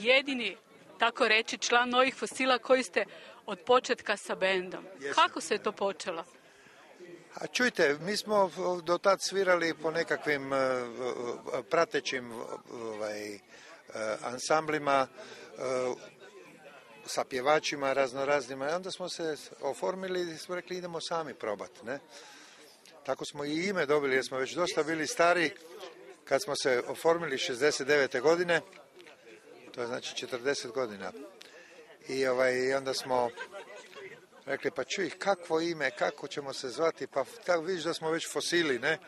jedini, tako reći, član Novih fosila koji ste od početka sa bendom. Kako se je to počelo? A čujte, mi smo do tad svirali po nekakvim pratećim ansamblima, sa pjevačima raznoraznima i onda smo se oformili i smo rekli idemo sami probati, ne? Tako smo i ime dobili jer smo već dosta bili stari kad smo se oformili 69. godine, to je znači 40 godina. I onda smo rekli pa čuj, kakvo ime, kako ćemo se zvati, pa tako vidiš da smo već fosili, ne?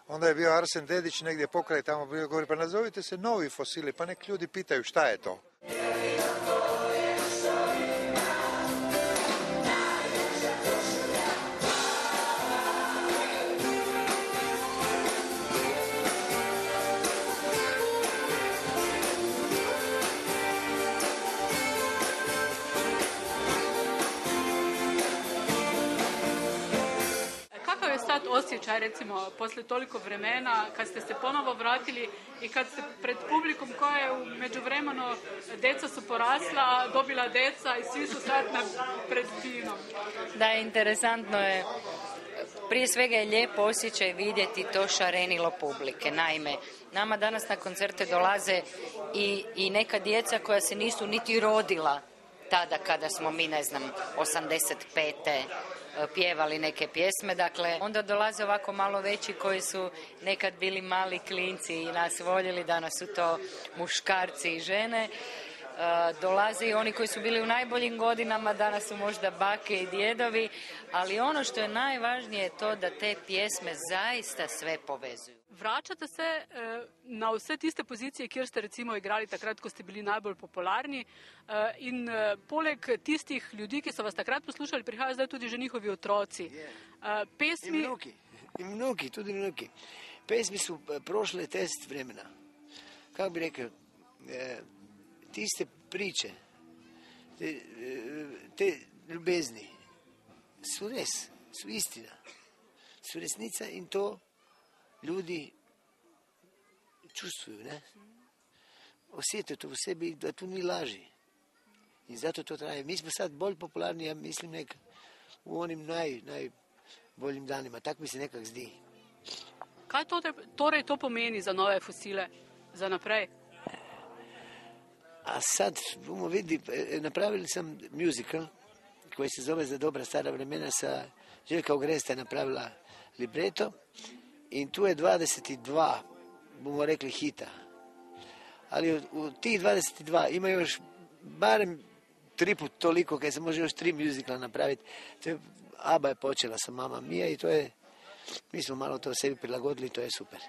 Onda je bio Arsen Dedić negdje pokraj tamo bio, govori pa nazovite se Novi fosili, pa nek ljudi pitaju šta je to. Osjećaj, recimo, poslije toliko vremena, kad ste se ponovo vratili i kad ste pred publikom koja je u međuvremenu, deca su porasla, dobila deca i svi su sad pred kinom. Da, interesantno je. Prije svega je lijep osjećaj vidjeti to šarenilo publike. Naime, nama danas na koncerte dolaze i neka djeca koja se nisu niti rodila tada kada smo mi, 85. pjevali neke pjesme, dakle, onda dolaze ovako malo veći koji su nekad bili mali klinci i nas voljeli, danas su to muškarci i žene. Dolaze i oni koji su bili u najboljim godinama, danas su možda bake i djedovi, ali ono što je najvažnije je to da te pjesme zaista sve povezuju. Vračate se na vse tiste pozicije, kjer ste recimo igrali takrat, ko ste bili najbolj popularni, in poleg tistih ljudi, ki so vas takrat poslušali, prihajajo zdaj tudi že njihovi otroci. Pesmi... I vnuki, tudi vnuki. Pesmi su prošle test vremena. Kako bi rekao, tiste priče, te ljubezni su res, su istina, su resnica in to ljudi čustvuju, ne? Osjete to u sebi da tu ni laži. I zato to traje. Mi smo sad bolj popularni, ja mislim, nek u onim najboljim danima. Tako mi se nekak zdi. Kaj torej to pomeni za Nove fosile, za naprej? A sad bomo videli, napravili sam musical koji se zove Za dobra stara vremena, sa Željka Ogresta je napravila libreto i tu je 22, bomo rekli, hita. Ali u tih 22 ima još barem 3 put toliko, kaj se može još 3 musicala napraviti. To je, ABBA je počela sa Mamma Mia i to je, mi smo malo to sebi prilagodili, to je super.